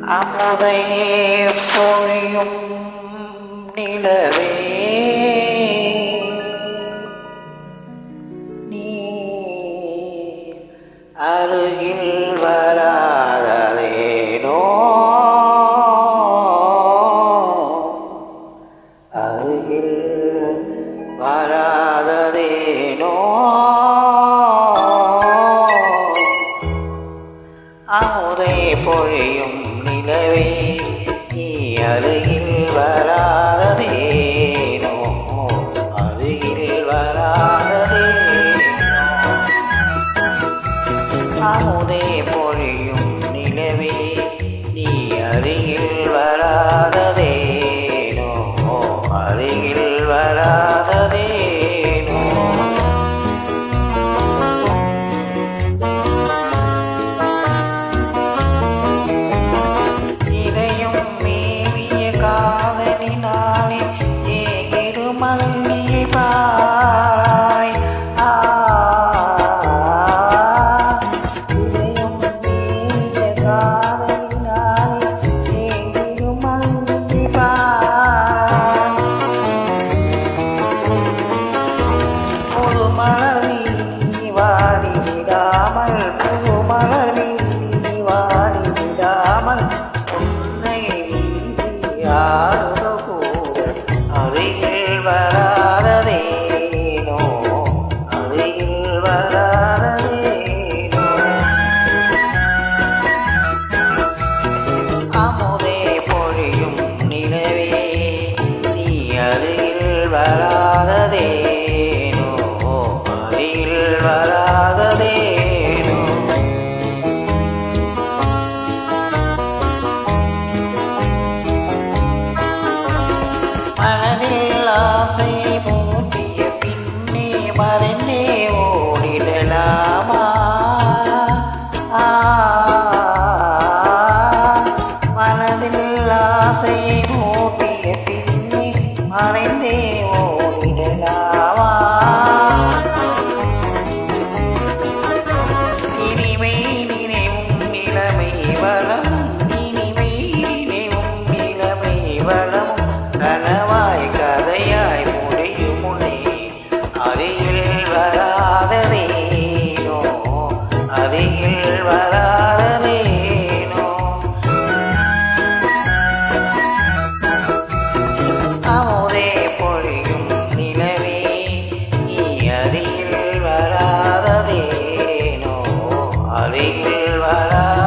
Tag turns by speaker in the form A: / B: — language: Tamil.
A: அமுதை பொழியும் நிலவே நீ அருகில் வராததேனோ அருகில் வராததேனோ அமுதை பொழியும் நிலவே நீ அருகில் வராததேனோ அருகில் வராததேனோ அமுதை பொழியும் நிலவே நீ அருகில் வராததேனோ அருகில் வராததேனோ காதலினாலே ஏகிடு மல்லியை பாராய் இதயம் மேவிய காதலினாலே ஏகிடு மல்லியை பாராய் புது மலர் நீ வாடிவிடாமல் புது மலர் நீ வாடிவிடாமல் உன்னையை யாருதோ கூட அருகில் வராததேனோ அருகில் வராததேனோ அமுதே பொழியும் நிலவே நீ அருகில் வராததேனோ அருகில் வராததேனோ மனதில் ஆசை மூட்டிய பின்னே மறைந்தே ஓடிடலாமா மனதில் ஆசை மூட்டிய பின்னே மறைந்தே ஓடிடலாமா இனிமை நினைவும் நிலைமை வளமும் இனிமை நினைவும் நிலைமை வளமும் கனவாய் கதையாய் முடியும் முன்னே அருகில் வராததேனோ அருகில் வராததேனோ அமுதே பொழியும் நிலவே நீ அருகில் வராததேனோ அருகில்